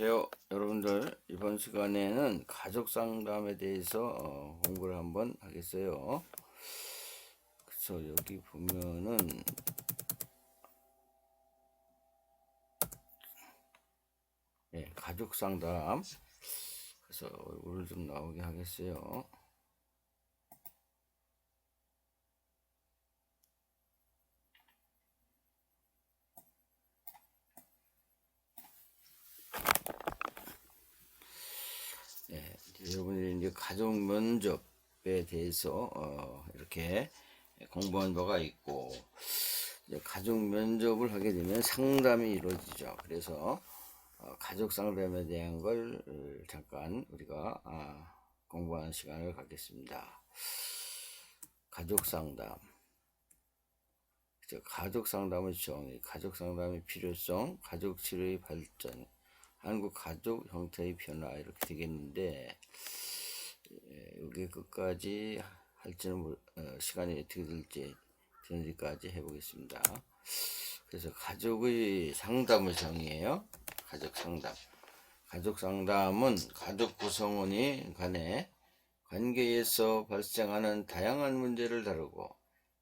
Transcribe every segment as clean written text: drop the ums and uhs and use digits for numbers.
안녕하세요. 여러분들, 이번 시간에는 가족 상담에 대해서 공부를 한번 하겠어요. 그래서 여기 보면은 가족 상담. 그래서 얼굴을 좀 나오게 하겠어요. 여러분들이 이제 가족 면접에 대해서 이렇게 공부한 바가 있고, 이제 가족 면접을 하게 되면 상담이 이루어지죠. 그래서 가족 상담에 대한 걸 잠깐 우리가 공부하는 시간을 갖겠습니다. 가족 상담. 가족 상담의 정의, 가족 상담의 필요성, 가족 치료의 발전, 한국 가족 형태의 변화, 이렇게 되겠는데, 여기 끝까지 할지는 시간이 어떻게 될지 되는지까지 해보겠습니다. 그래서 가족의 상담의 정의예요. 가족 상담. 가족 상담은 가족 구성원이 간의 관계에서 발생하는 다양한 문제를 다루고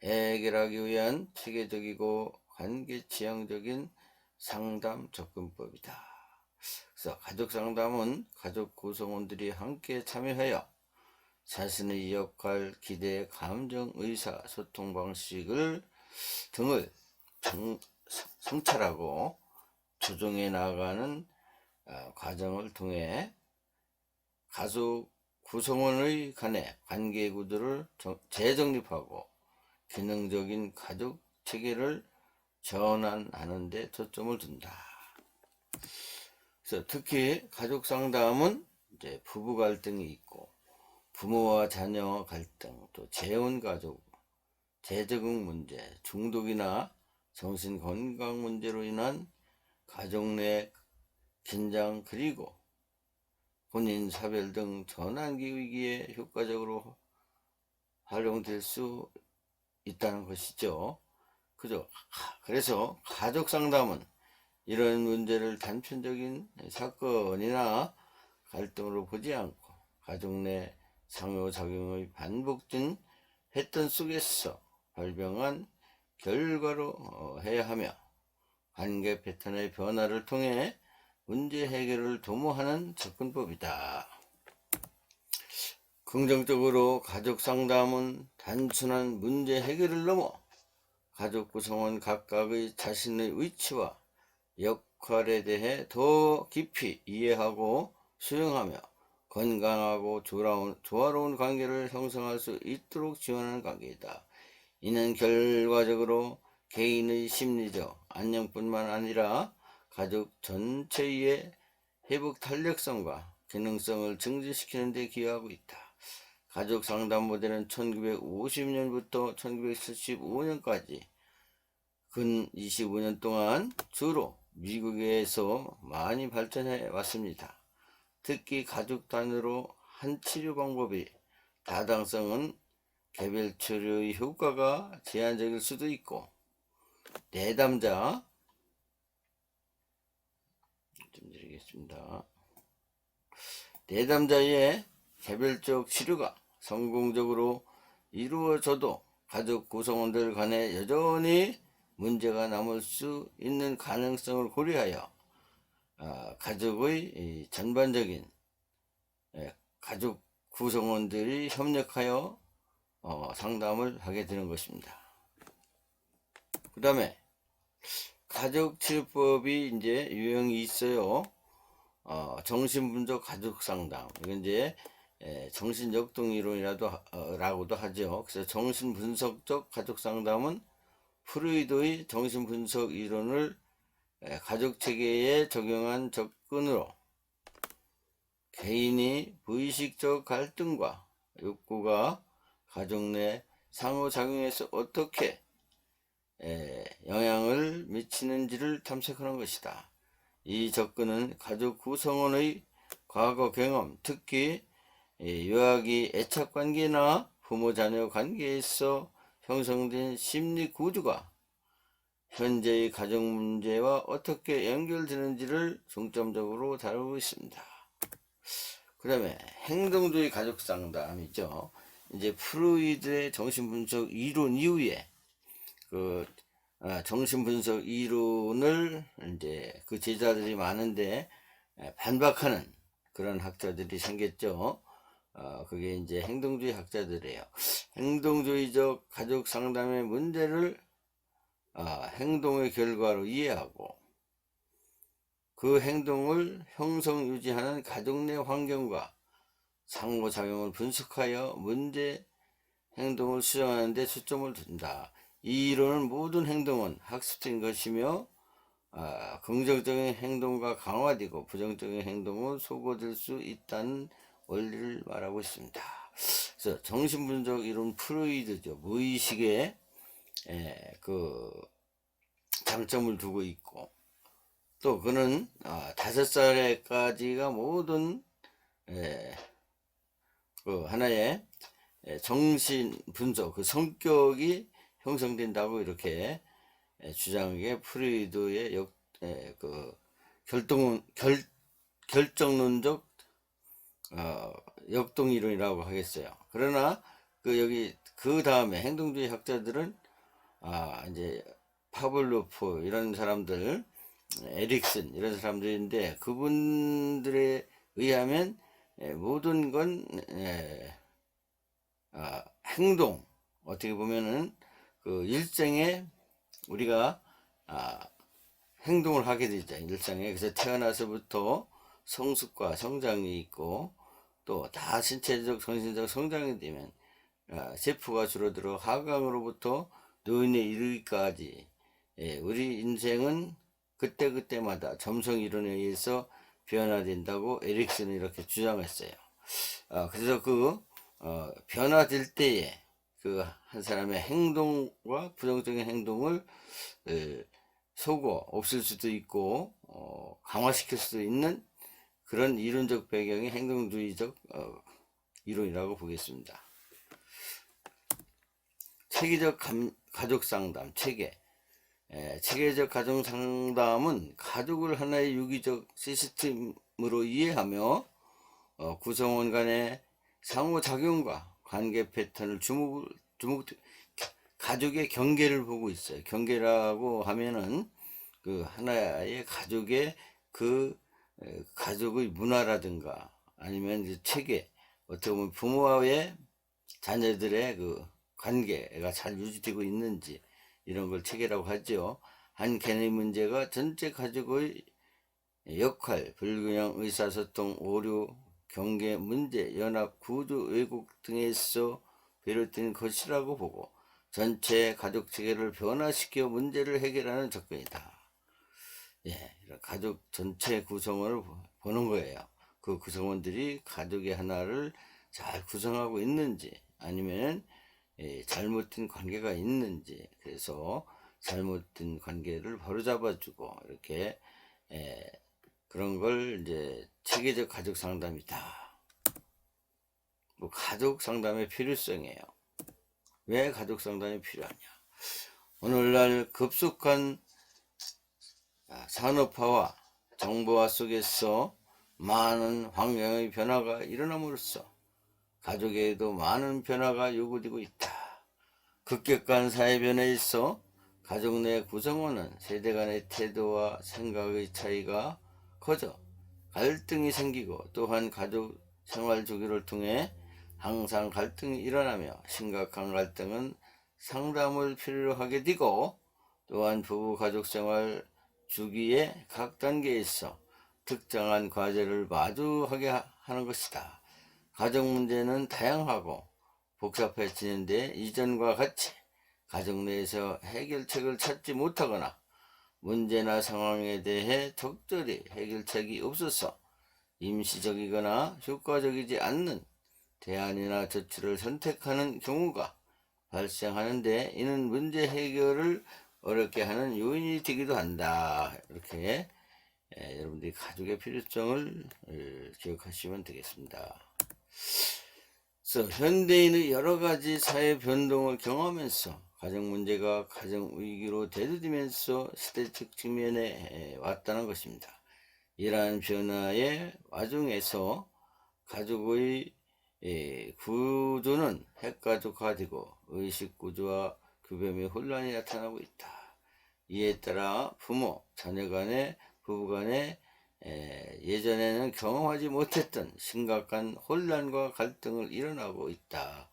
해결하기 위한 체계적이고 관계 지향적인 상담 접근법이다. 그래서 가족 상담은 가족 구성원들이 함께 참여하여 자신의 역할, 기대, 감정, 의사, 소통 방식을 등을 성찰하고 조정해 나가는 과정을 통해 가족 구성원의 간의 관계 구도를 재정립하고 기능적인 가족 체계를 전환하는 데 초점을 둔다. 그래서 특히 가족 상담은 이제 부부 갈등이 있고 부모와 자녀 갈등, 또 재혼 가족, 재적응 문제, 중독이나 정신 건강 문제로 인한 가족 내 긴장, 그리고 혼인, 사별 등 전환기 위기에 효과적으로 활용될 수 있다는 것이죠. 그죠? 그래서 가족 상담은 이런 문제를 단편적인 사건이나 갈등으로 보지 않고 가족 내 상호작용의 반복된 패턴 속에서 발병한 결과로 해야 하며 관계 패턴의 변화를 통해 문제 해결을 도모하는 접근법이다. 긍정적으로 가족 상담은 단순한 문제 해결을 넘어 가족 구성원 각각의 자신의 위치와 역할에 대해 더 깊이 이해하고 수용하며 건강하고 조화로운 관계를 형성할 수 있도록 지원하는 관계이다. 이는 결과적으로 개인의 심리적 안녕뿐만 아니라 가족 전체의 회복 탄력성과 기능성을 증진시키는 데 기여하고 있다. 가족 상담 모델은 1950년부터 1975년까지 근 25년 동안 주로 미국에서 많이 발전해 왔습니다. 특히 가족 단위로 한 치료 방법이 타당성은 개별 치료의 효과가 제한적일 수도 있고 내담자 좀 드리겠습니다. 내담자의 개별적 치료가 성공적으로 이루어져도 가족 구성원들 간에 여전히 문제가 남을 수 있는 가능성을 고려하여 가족의 전반적인 가족 구성원들이 협력하여 상담을 하게 되는 것입니다. 그 다음에 가족치료법이 이제 유형이 있어요. 정신분석 가족상담, 이건 이제 정신역동이론이라도 라고도 하죠. 그래서 정신분석적 가족상담은 프로이드의 정신분석 이론을 가족체계에 적용한 접근으로 개인이 무의식적 갈등과 욕구가 가족 내 상호작용에서 어떻게 영향을 미치는지를 탐색하는 것이다. 이 접근은 가족 구성원의 과거 경험, 특히 유아기 애착관계나 부모 자녀 관계에서 형성된 심리 구조가 현재의 가족 문제와 어떻게 연결되는지를 중점적으로 다루고 있습니다. 그 다음에 행동주의 가족 상담이죠. 이제 프로이드의 정신분석 이론 이후에 정신분석 이론을 이제 그 제자들이 많은데 반박하는 그런 학자들이 생겼죠. 그게 이제 행동주의 학자들이에요. 행동주의적 가족 상담의 문제를 행동의 결과로 이해하고 그 행동을 형성 유지하는 가족 내 환경과 상호작용을 분석하여 문제 행동을 수정하는 데 초점을 둔다. 이 이론은 모든 행동은 학습된 것이며 긍정적인 행동과 강화되고 부정적인 행동은 소거될 수 있다는 원리를 말하고 있습니다. 그래서 정신분석 이론 프로이드죠. 무의식에 그 장점을 두고 있고, 또 그는 5살까지가 모든 그 하나의 정신 분석, 그 성격이 형성된다고 이렇게 주장한 게 프로이드의 그 결정론적 역동이론이라고 하겠어요. 그러나 그 다음에 행동주의 학자들은 이제 파블로프 이런 사람들, 에릭슨 이런 사람들인데, 그분들에 의하면 모든 건 행동, 어떻게 보면은 그 일생에 우리가 행동을 하게 되죠. 일상에. 그래서 태어나서부터 성숙과 성장이 있고, 또 다 신체적 정신적 성장이 되면 세포가 줄어들어 하강으로부터 노인에 이르기까지 우리 인생은 그때그때마다 점성 이론에 의해서 변화된다고 에릭슨은 이렇게 주장했어요. 그래서 변화될 때에 그 한 사람의 행동과 부정적인 행동을 속어 없앨 수도 있고 강화시킬 수도 있는 그런 이론적 배경이 행동주의적 이론이라고 보겠습니다. 체계적 가족 상담, 체계적 가족 상담은 가족을 하나의 유기적 시스템으로 이해하며 구성원 간의 상호작용과 관계 패턴을 가족의 경계를 보고 있어요. 경계라고 하면은 그 하나의 가족의 가족의 문화라든가 아니면 이제 체계, 어떻게 보면 부모와의 자녀들의 그 관계가 잘 유지되고 있는지 이런 걸 체계라고 하죠. 한 개념 문제가 전체 가족의 역할, 불균형, 의사소통, 오류, 경계 문제, 연합, 구조, 왜곡 등에서 비롯된 것이라고 보고 전체 가족 체계를 변화시켜 문제를 해결하는 접근이다. 가족 전체 구성원을 보는 거예요. 그 구성원들이 가족의 하나를 잘 구성하고 있는지, 아니면 잘못된 관계가 있는지, 그래서 잘못된 관계를 바로잡아주고 이렇게 그런 걸 이제 체계적 가족 상담이다. 가족 상담의 필요성이에요. 왜 가족 상담이 필요하냐? 오늘날 급속한 산업화와 정보화 속에서 많은 환경의 변화가 일어남으로써 가족에도 많은 변화가 요구되고 있다. 급격한 사회 변화에 있어 가족 내 구성원은 세대 간의 태도와 생각의 차이가 커져 갈등이 생기고, 또한 가족 생활 주기를 통해 항상 갈등이 일어나며 심각한 갈등은 상담을 필요로 하게 되고, 또한 부부 가족 생활 주기의 각 단계에서 특정한 과제를 마주하게 하는 것이다. 가족 문제는 다양하고 복잡해지는데 이전과 같이 가족 내에서 해결책을 찾지 못하거나 문제나 상황에 대해 적절히 해결책이 없어서 임시적이거나 효과적이지 않는 대안이나 조치를 선택하는 경우가 발생하는데, 이는 문제 해결을 어렵게 하는 요인이 되기도 한다. 이렇게 여러분들이 가족의 필요성을 기억하시면 되겠습니다. 그래서 현대인의 여러 가지 사회 변동을 경험하면서 가정 문제가 가정 위기로 대두되면서 시대적 측면에 왔다는 것입니다. 이러한 변화의 와중에서 가족의 구조는 핵가족화되고 의식 구조와 규범의 혼란이 나타나고 있다. 이에 따라 부모, 자녀 간의, 부부 간의 예전에는 경험하지 못했던 심각한 혼란과 갈등을 일어나고 있다.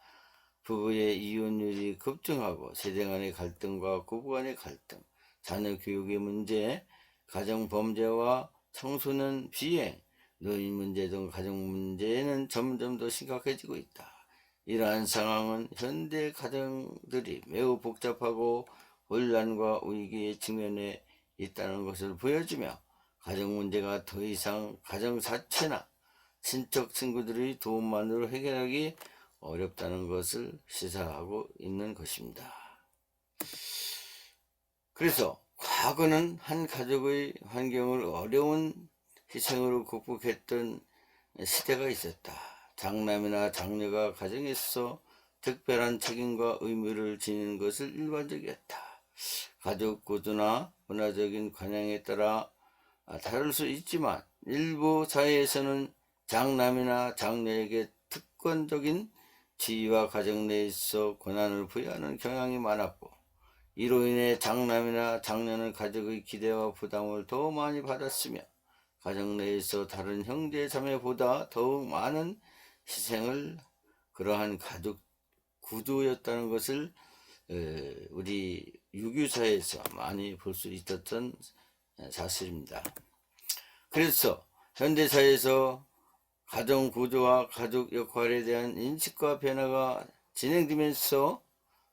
부부의 이혼율이 급증하고 세대 간의 갈등과 부부 간의 갈등, 자녀 교육의 문제, 가정 범죄와 청소년 비행, 노인 문제 등 가정 문제는 점점 더 심각해지고 있다. 이러한 상황은 현대 가정들이 매우 복잡하고 혼란과 위기에 직면해 있다는 것을 보여주며 가정 문제가 더 이상 가정 자체나 친척 친구들의 도움만으로 해결하기 어렵다는 것을 시사하고 있는 것입니다. 그래서 과거는 한 가족의 환경을 어려운 희생으로 극복했던 시대가 있었다. 장남이나 장녀가 가정에서 특별한 책임과 의무를 지니는 것을 일반적이었다. 가족 구조나 문화적인 관행에 따라 다를 수 있지만 일부 사회에서는 장남이나 장녀에게 특권적인 지위와 가정 내에서 권한을 부여하는 경향이 많았고, 이로 인해 장남이나 장녀는 가족의 기대와 부담을 더 많이 받았으며 가정 내에서 다른 형제 자매보다 더욱 많은 희생을 그러한 가족 구조였다는 것을 우리 유교사에서 많이 볼 수 있었던 사실입니다. 그래서 현대사회에서 가정 구조와 가족 역할에 대한 인식과 변화가 진행되면서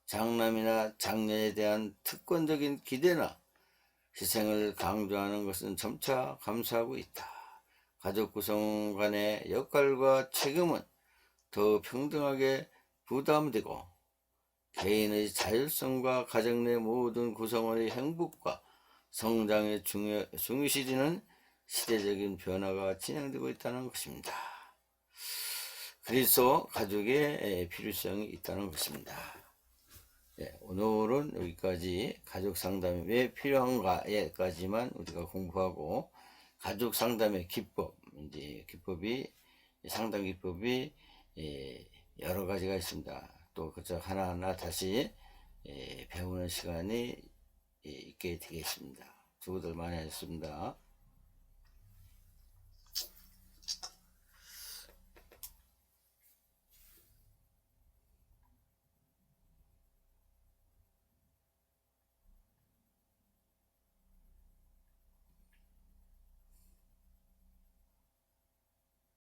장남이나 장녀에 대한 특권적인 기대나 희생을 강조하는 것은 점차 감소하고 있다. 가족 구성 간의 역할과 책임은 더 평등하게 부담되고 개인의 자율성과 가정 내 모든 구성원의 행복과 성장에 중요시되는 시대적인 변화가 진행되고 있다는 것입니다. 그래서 가족의 필요성이 있다는 것입니다. 오늘은 여기까지 가족 상담이 왜 필요한가에까지만 우리가 공부하고, 가족 상담의 기법, 상담 기법이 여러 가지가 있습니다. 또 그저 하나하나 다시 배우는 시간이 있게 되겠습니다. 수고들 많이 하셨습니다.